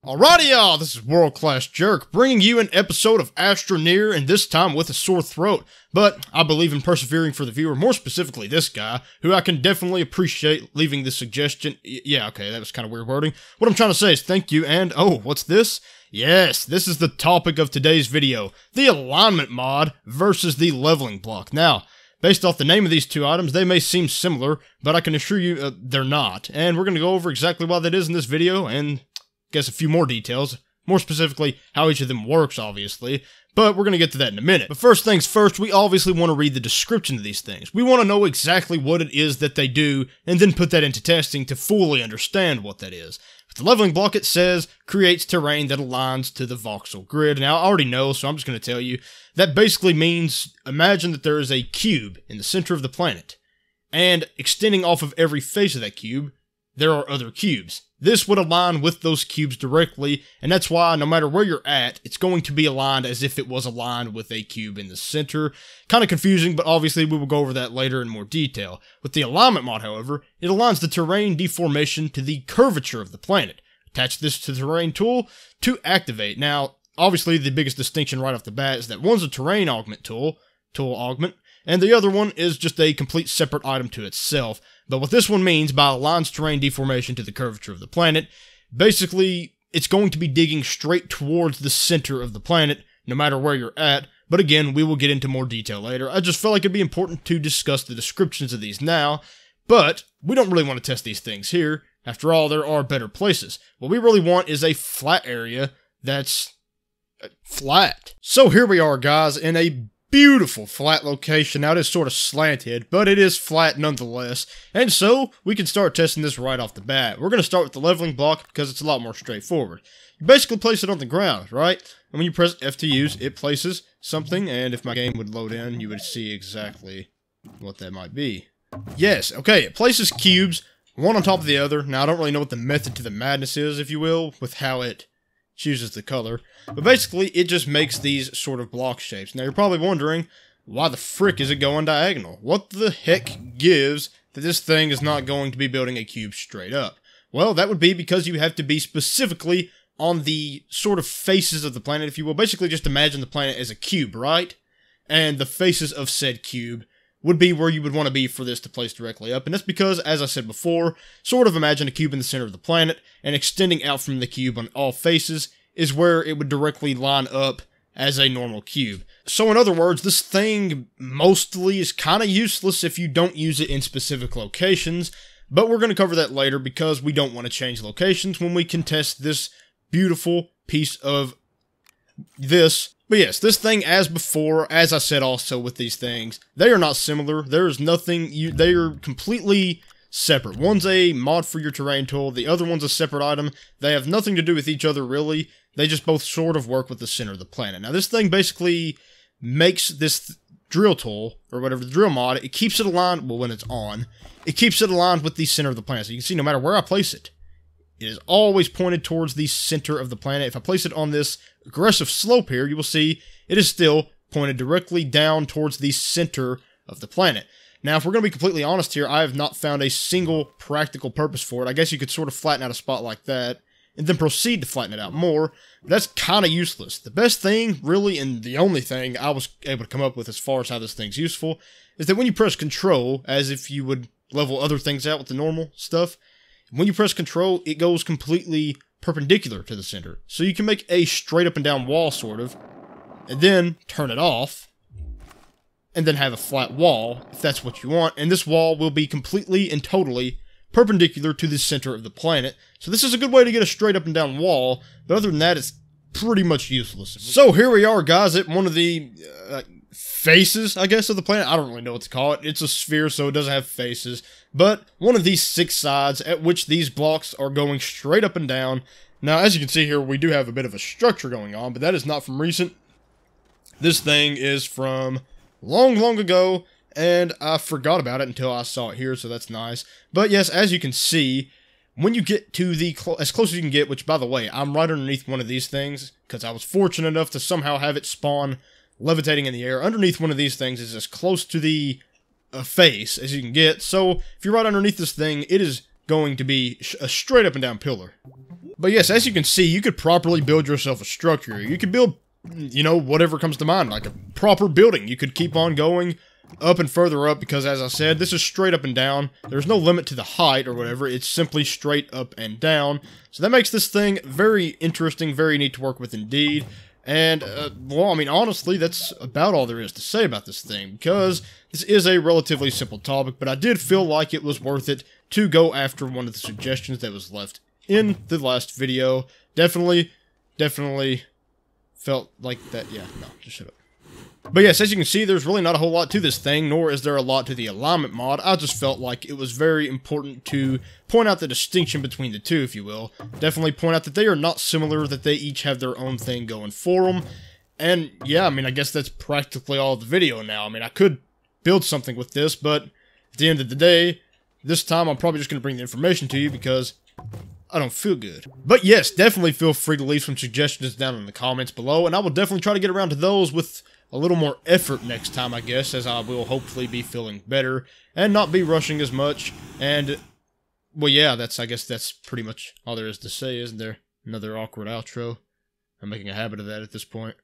Alrighty y'all, this is World Class Jerk, bringing you an episode of Astroneer, and this time with a sore throat. But I believe in persevering for the viewer, more specifically this guy, who I can definitely appreciate leaving the suggestion. Yeah, okay, that was kind of weird wording. What I'm trying to say is thank you, and oh, what's this? Yes, this is the topic of today's video, the alignment mod versus the leveling block. Now, based off the name of these two items, they may seem similar, but I can assure you they're not. And we're going to go over exactly why that is in this video, and guess a few more details, more specifically how each of them works, obviously, but we're going to get to that in a minute. But first things first, we obviously want to read the description of these things. We want to know exactly what it is that they do, and then put that into testing to fully understand what that is. With the leveling block, it says, creates terrain that aligns to the voxel grid. Now, I already know, so I'm just going to tell you, that basically means, imagine that there is a cube in the center of the planet, and extending off of every face of that cube, there are other cubes. This would align with those cubes directly, and that's why no matter where you're at, it's going to be aligned as if it was aligned with a cube in the center. Kind of confusing, but obviously we will go over that later in more detail. With the alignment mod, however, it aligns the terrain deformation to the curvature of the planet. Attach this to the terrain tool to activate. Now, obviously the biggest distinction right off the bat is that one's a terrain augment tool augment, and the other one is just a complete separate item to itself. But what this one means by aligns terrain deformation to the curvature of the planet, basically, it's going to be digging straight towards the center of the planet, no matter where you're at. But again, we will get into more detail later. I just felt like it'd be important to discuss the descriptions of these now, but we don't really want to test these things here. After all, there are better places. What we really want is a flat area that's flat. So here we are, guys, in a beautiful flat location. Now it is sort of slanted, but it is flat nonetheless. And so we can start testing this right off the bat. We're going to start with the leveling block because it's a lot more straightforward. You basically place it on the ground, right? And when you press F to use, it places something. And if my game would load in, you would see exactly what that might be. Yes, okay, it places cubes, one on top of the other. Now I don't really know what the method to the madness is, if you will, with how it chooses the color. But basically, it just makes these sort of block shapes. Now, you're probably wondering, why the frick is it going diagonal? What the heck gives that this thing is not going to be building a cube straight up? Well, that would be because you have to be specifically on the sort of faces of the planet, if you will. Basically, just imagine the planet as a cube, right? And the faces of said cube would be where you would want to be for this to place directly up. And that's because, as I said before, sort of imagine a cube in the center of the planet, and extending out from the cube on all faces is where it would directly line up as a normal cube. So in other words, this thing mostly is kind of useless if you don't use it in specific locations, but we're going to cover that later because we don't want to change locations when we can test this beautiful piece of this. But yes, this thing, as before, as I said also with these things, they are not similar. There is nothing, they are completely separate. One's a mod for your terrain tool, the other one's a separate item. They have nothing to do with each other, really. They just both sort of work with the center of the planet. Now, this thing basically makes this drill tool, or whatever, the drill mod, it keeps it aligned, well, when it's on, it keeps it aligned with the center of the planet. So you can see no matter where I place it, it is always pointed towards the center of the planet. If I place it on this aggressive slope here, you will see it is still pointed directly down towards the center of the planet. Now, if we're going to be completely honest here, I have not found a single practical purpose for it. I guess you could sort of flatten out a spot like that, and then proceed to flatten it out more. But that's kind of useless. The best thing, really, and the only thing I was able to come up with as far as how this thing's useful, is that when you press Control, as if you would level other things out with the normal stuff, when you press Control, it goes completely perpendicular to the center. So you can make a straight up and down wall, sort of, and then turn it off, and then have a flat wall, if that's what you want, and this wall will be completely and totally perpendicular to the center of the planet. So this is a good way to get a straight up and down wall, but other than that, it's pretty much useless. So here we are, guys, at one of the faces, I guess, of the planet. I don't really know what to call it. It's a sphere, so it doesn't have faces, but one of these 6 sides at which these blocks are going straight up and down. Now, as you can see here, we do have a bit of a structure going on, but that is not from recent. This thing is from long ago, and I forgot about it until I saw it here, so that's nice. But yes, as you can see, when you get to the as close as you can get, which, by the way, I'm right underneath one of these things, because I was fortunate enough to somehow have it spawn levitating in the air. Underneath one of these things is as close to the face as you can get, so if you're right underneath this thing, it is going to be a straight up and down pillar. But yes, as you can see, you could properly build yourself a structure. You could build, you know, whatever comes to mind, like a proper building. You could keep on going up and further up because, as I said, this is straight up and down. There's no limit to the height or whatever. It's simply straight up and down. So that makes this thing very interesting, very neat to work with indeed. And, well, I mean, honestly, that's about all there is to say about this thing, because this is a relatively simple topic, but I did feel like it was worth it to go after one of the suggestions that was left in the last video. Definitely felt like that. Yeah, no, just shut up. But yes, as you can see, there's really not a whole lot to this thing, nor is there a lot to the alignment mod. I just felt like it was very important to point out the distinction between the two, if you will. Definitely point out that they are not similar, that they each have their own thing going for them. And yeah, I mean, I guess that's practically all of the video now. I mean, I could build something with this, but at the end of the day, this time I'm probably just going to bring the information to you because I don't feel good. But yes, definitely feel free to leave some suggestions down in the comments below, and I will definitely try to get around to those with a little more effort next time, I guess, as I will hopefully be feeling better and not be rushing as much. And, well, yeah, I guess that's pretty much all there is to say, isn't there? Another awkward outro. I'm making a habit of that at this point.